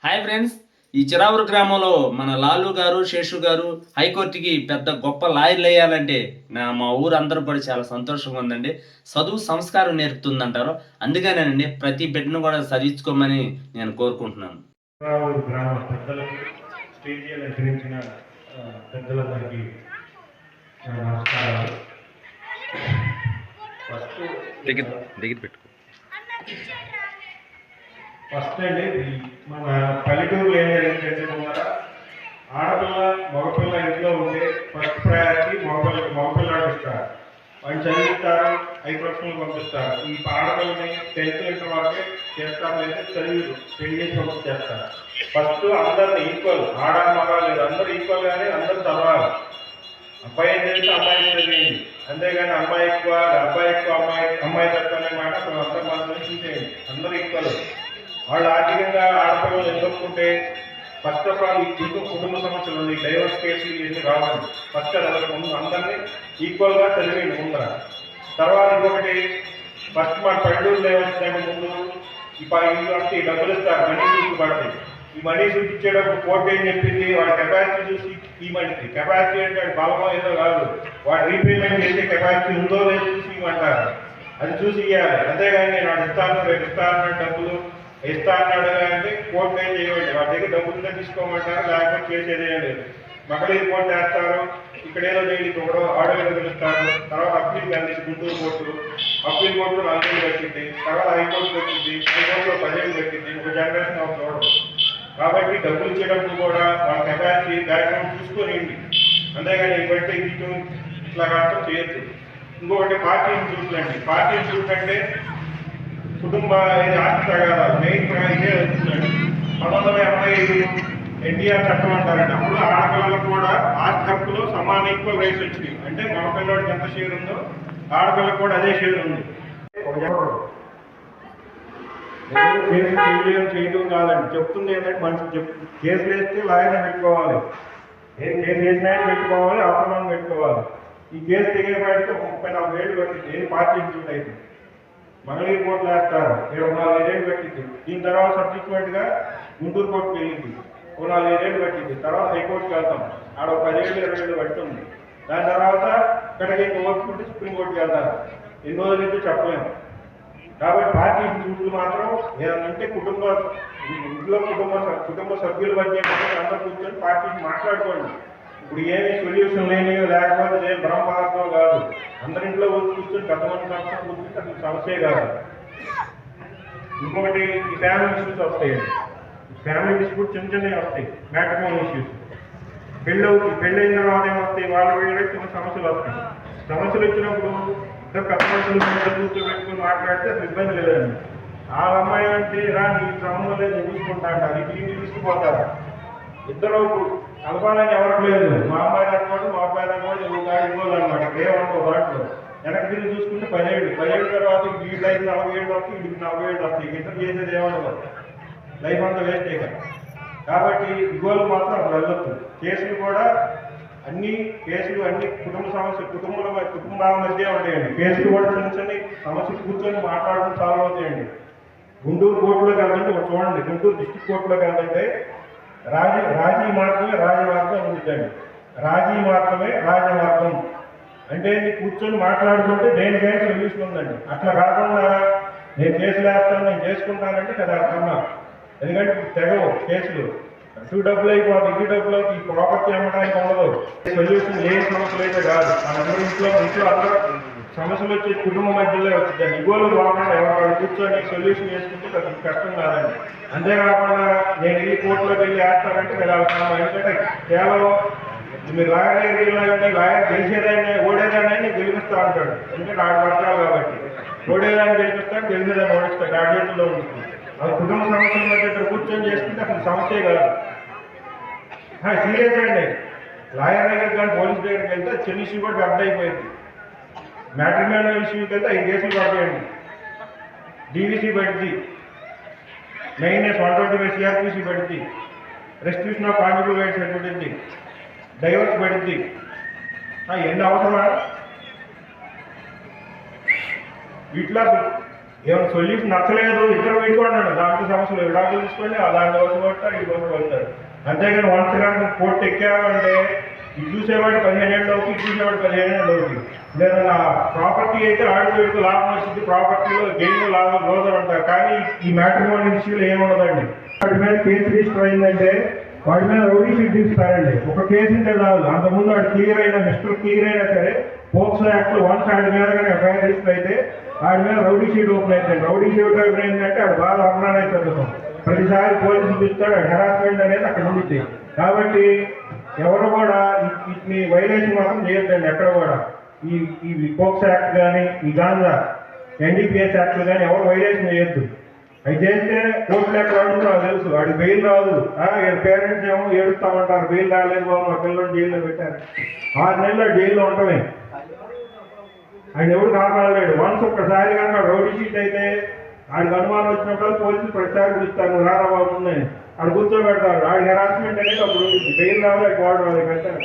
Hi friends. ఈ చిరావూరు గ్రామంలో మన లాలు గారు, శేషు గారు హైకోర్టుకి పెద్ద గొప్ప లాయర్లు వేయాలంటే మా ఊరు అందరూ కూడా చాలా సంతోషంగా ఉందండి. చదువు సంస్కారం నేర్పుతుందంటారు. అందుకనేనండి ప్రతి బిడ్డను కూడా చదివించుకోమని నేను కోరుకుంటున్నాను. చిరావూరు గ్రామ పెద్దలకు, స్టేజీ అలంకరించిన పెద్దలందరికీ నమస్కారాలు. ఫస్ట్ అండి మన పల్లెటూరులో ఏం జరిగిందంటే ముందర ఆడపిల్ల మగపిల్ల ఇంట్లో ఉంటే ఫస్ట్ ప్రయారిటీ మగపిల్లాడు ఇస్తారు. వాళ్ళు చదివిస్తారు, 5 లక్షలు పంపిస్తారు. ఈ ఆడపిల్లని 10th ఇంటర్ వరకే చేస్తారు, లేదా చదివి పెళ్లి చేసి పంపించేస్తారు. ఫస్ట్ అందరిని ఈక్వల్, ఆడ మగ లేదు, అందరూ ఈక్వల్ గానే అందరూ చదవాలి. అబ్బాయి ఏం చేస్తే అమ్మాయి చదివింది, అంతేగాని అమ్మాయి ఎక్కువ అమ్మాయి తక్కువ అనే మాట అసలు అందరూ మనసులో చూసేయండి. అందరూ ఈక్వల్. వాళ్ళు ఆర్థికంగా ఆడపిల్లలు ఎదుర్కొంటే ఫస్ట్ ఆఫ్ ఆల్ ఇంకో కుటుంబ సమస్యలు ఉంది, డైవర్స్ కేసులు ఇవన్నీ రావాలి. ఫస్ట్ అది ముందు అందరినీ ఈక్వల్గా చదివేయండి ముందర. తర్వాత ఇంకొకటి ఫస్ట్ మన పల్లెటూరు లేవచ్చిన ముందు ఇల్లు అంటే డబ్బులు ఇస్తారు, మనీ సూట్ పడతాయి. ఈ మనీ సూట్ ఇచ్చేటప్పుడు కోర్టు ఏం చెప్పింది, వాడి కెపాసిటీ చూసి ఇవ్వండి. కెపాసిటీ అంటే వాడి బలమో ఏదో కాదు, వాడు రీపేమెంట్ చేసే కెపాసిటీ ఉందో లేదో చూసి ఇవ్వమంటారు. అది చూసి ఇవ్వాలి. అంతేగాని నేను వాడు ఇస్తాను డబ్బులు ఇస్తా అన్నాడు అంటే కోర్టు ఏం చేయండి, వాటి దగ్గర డబ్బులుగా తీసుకోమంటారు, లేకపోతే చేసేది ఏం లేదు. మகளிర్ కోర్టు వేస్తారు, ఇక్కడ ఏదో చేయండి, ఒకడో ఆడో పిలుస్తారు. తర్వాత అప్పీల్ వెళ్ళి గుంటూరు కోర్టు, అప్పీల్ కోర్టు 4 ఏళ్ళు పెట్టింది. తర్వాత హైకోర్టు పెట్టింది, హైకోర్టులో 10 ఏళ్ళు పెట్టింది. ఒక జనరేషన్ ఆఫ్ చూడదు. కాబట్టి డబ్బులు ఇచ్చేటప్పుడు కూడా వాళ్ళ కెపాసిటీ బ్యాక్గ్రౌండ్ చూసుకొని అంతేగాని బట్టి ఇట్లా కాకుండా చేయొచ్చు. ఇంకొకటి పార్టీ ఇన్స్టిట్యూట్లు అండి. పార్టీ ఇన్స్టిట్యూట్ అంటే కుటుంబ ఆస్తి తగాదాలు మెయిన్ ఇదే వస్తుందండి. 1985 ఎన్టీఆర్ చట్టం అంటారండి. అప్పుడు ఆడపిల్లలకు కూడా ఆస్తి హక్కులో సమాన ఈక్వల్ రైట్స్ వచ్చినాయి. అంటే మగపిల్లడికి ఎంత షేర్ ఉందో ఆడపిల్లకు కూడా అదే షేర్ ఉంది. కేసు చేయడం కాదండి, చెప్తుంది ఏంటంటే మనిషి కేసులు వేస్తే లాయర్ని పెట్టుకోవాలి, ఏం కేసు వేసినా పెట్టుకోవాలి, అవసరం పెట్టుకోవాలి. ఈ కేసు దిగేపాటికి 34 ఏళ్ళు పట్టింది. ఏది పార్టీ ఇన్స్టిట్యూట్ అయితే మகளிర్ కోర్టులు వేస్తారు, 24 ఏళ్ళు పెట్టింది. దీని తర్వాత సబ్సిక్వెంట్గా గుంటూరు కోర్టుకు వెళ్ళింది, 4 ఏళ్ళు పెట్టింది. తర్వాత హైకోర్టుకి వెళ్తాం, ఆడ 10 ఏళ్ళు 20 ఏళ్ళు పడుతుంది. దాని తర్వాత ఇక్కడికి ఓపుకుంటే సుప్రీంకోర్టుకి వెళ్తారు. ఎన్ని రోజులు అయితే చెప్పలేము. కాబట్టి పార్టీ ఇన్స్టిట్యూట్లు మాత్రం ఏదంటే ఇంట్లో కుటుంబ సభ్యుల మధ్య అందరూ కూర్చొని పార్టీని మాట్లాడుకోండి. ఇప్పుడు ఏమి సొల్యూషన్ లేనియో లేకపోతే ఏం బ్రహ్మపాలతో కాదు, అందరింట్లో కూర్చొని పెద్దమంది సంస్థ కూర్చుంటే అసలు సమస్యే కాదు. ఇంకొకటి ఈ ఫ్యామిలీ ఇష్యూస్ వస్తాయండి. ఫ్యామిలీ డిస్ప్యూట్ చిన్నవి వస్తాయి, మ్యాట్రిమోనల్ ఇష్యూస్. పెళ్ళైన తర్వాత ఏమొస్తాయి, వీళ్ళకి చిన్న సమస్యలు వస్తాయి. సమస్యలు వచ్చినప్పుడు ఇద్దరు పెద్ద మనుషులు కూర్చోబెట్టుకుని మాట్లాడితే అసలు ఇబ్బంది లేదండి. ఆ అమ్మాయి అంటే నీ సంబంధం లేదు చూసుకుంటా అంటారు, ఇంటికి తీసుకుపోతారు. ఇద్దరు కలపాలని ఎవరికి లేదు. మా అమ్మాయి అనుకోండి, మా అబ్బాయి అనుకోండి, ఇవ్వాలి అనమాట. ఏమనుకో దాంట్లో వెనక్కి తిరిగి చూసుకుంటే 10 ఏళ్ళు తర్వాత ఈ లైఫ్ 40 ఏళ్ళు వస్తాయి, వీడికి 40 ఏళ్ళు వస్తాయి. ఇద్దరు చేసేది ఏమనుకో, లైఫ్ అంతా వేస్టే కదా. కాబట్టి ఇగోలు మాత్రం అసలు వెళ్ళొద్దు. కేసులు కూడా అన్ని కుటుంబాల మధ్య ఉంటాయండి. కేసులు కూడా చిన్న సమస్య కూర్చొని మాట్లాడడం సాల్వ్ అవుతాయండి. గుంటూరు కోర్టులోకి వెళ్తుంటే చూడండి, గుంటూరు డిస్ట్రిక్ట్ కోర్టులోకి వెళ్తుంటే రాజీ మార్గమే రాజమార్గం ఉంటుందండి. రాజీ మార్గమే రాజమార్గం అంటే కూర్చొని మాట్లాడుకుంటే దేనికైనా సొల్యూషన్ ఉందండి. అట్లా కాకుండా నేను కేసులు వేస్తాను, నేను చేసుకుంటానంటే కదా అర్థమా. ఎందుకంటే తెగవు కేసులు, అటు డబ్బులు అయిపోతుంది, ఇటు డబ్బులు అవుతుంది. ఈ ప్రాపర్టీ అమ్మడానికి ఉండదు. సొల్యూషన్ ఏ సమస్యలు అయితే కాదు. మనందరూ ఇంట్లో అందరూ సమస్యలు వచ్చే కుటుంబ మధ్యలో వచ్చిందండి. ఇగోలు కాకుండా ఎవరు కూర్చొని సొల్యూషన్ చేసుకుంటే అది కష్టం కాదండి. అంతేకాకుండా నేను వెళ్ళి కోర్టులోకి వెళ్ళి వేస్తానంటే కదా అవసరం. ఎందుకంటే కేవలం మీరు లాయర్ గెలిచేదాన్ని ఓడేదాన్ని గెలిపిస్తా ఉంటాడు. ఎందుకంటే ఆడు పడతాడు కాబట్టి ఓడేదాన్ని గెలిపిస్తాడు, గెలిచేదాన్ని ఓడిస్తాడు. ఆ చేతుల్లో ఉంటుంది. అది కుటుంబ సమస్యల మధ్య ఇక్కడ కూర్చొని చేసుకుంటే అసలు సమస్యే కాదు. సీరియస్ అండి. లాయర్ దగ్గరికి కానీ పోలీస్ దగ్గరికి వెళ్తే చిన్న ఇష్యూ కూడా పెద్ద అయిపోయింది. మ్యాట్రిమోనియల్ ఇష్యూకి వెళ్తే 5 కేసులు పడతాయండి. డీవీసీ పడుద్ది, 9S 125 CRPC పడుద్ది, రెస్టిట్యూషన్ ఆఫ్ కాంజుగల్ రైట్స్ పడుతుంది, డైవర్స్ పడుద్ది. ఎన్ని అవసరమా? వీటిలో ఏమైనా సొల్యూషన్ నచ్చలేదు ఇద్దరు పెట్టుకోండి, దాంట్లో సమస్యలు విడాకులు తీసుకోండి, దాని కోసం కొడతారు, ఈ కోసం కొడతారు. అంతేగాని వన్స్ కానీ కోర్టు ఎక్కామంటే ఇది చూసేవాడు 15 ఏళ్ళు అవుతుంది, ఇది చూసేవాడు 15 ఏళ్ళు అవుతుంది. లేదా ప్రాపర్టీ అయితే ఆడిపోయి లాభం వచ్చింది, ప్రాపర్టీలో గెయిన్ లాభం రోజులు ఉంటారు. కానీ ఈ మ్యాట్రిమోనియల్ ఇష్యూలో ఏముండదండి. వాటి మీద కేసు రిజిస్టర్ అయిందంటే వాటి మీద రౌడీ షీట్ తీస్తారండి. ఒక కేసు ఉంటే చాలు, అంతకుముందు వాడు క్లియర్ అయినా మిస్టర్ క్లియర్ అయినా సరే పోక్సో యాక్ట్ వన్స్ వాడి మీద కానీ ఎఫ్ఐఆర్ రిజిస్టర్ అయితే వాడి మీద రౌడీ షీట్ ఓపెన్ అవుతుంది. రౌడీ షీట్ ఓపెన్ అయిందంటే వాడు బాగా అమరానే చదువుతాం, ప్రతిసారి పోలీసులు పిలుస్తాడు, హెరాస్మెంట్ అనేది అక్కడ ఉంది. కాబట్టి ఎవరు కూడా వీటిని వైలేషన్ మాత్రం చేయొద్దండి. ఎక్కడ కూడా ఈ పోక్సో యాక్ట్ కానీ ఈ గాంజా ఎన్డీపీఎస్ యాక్ట్లు కానీ ఎవరు వైలేషన్ చేయొద్దు. అవి చేస్తే కోర్టులు ఎక్కడ రాదు నాకు తెలుసు, వాడికి బెయిల్ రాదు. పేరెంట్స్ ఏమో ఏడుస్తామంటారు, బెయిల్ రాలేదు బాబు మా పిల్లలు జైల్లో పెట్టారు. 6 నెలలు జైల్లో ఉండటమే, ఆయన ఎవరు కాపాడలేడు. వన్స్ ఒక్కసారి కనుక రౌడీ షీట్ అయితే ఆడికి అనుమానం వచ్చినప్పుడు పోలీసులు ప్రతిసారి పిలుస్తారు, రారా బాబు ఉందని ఆడు కూర్చోబెడతారు. ఆడి హెరాస్మెంట్ అనేది అప్పుడు బెయిల్ రాదు, అది వాడు వాళ్ళకి పెట్టారు.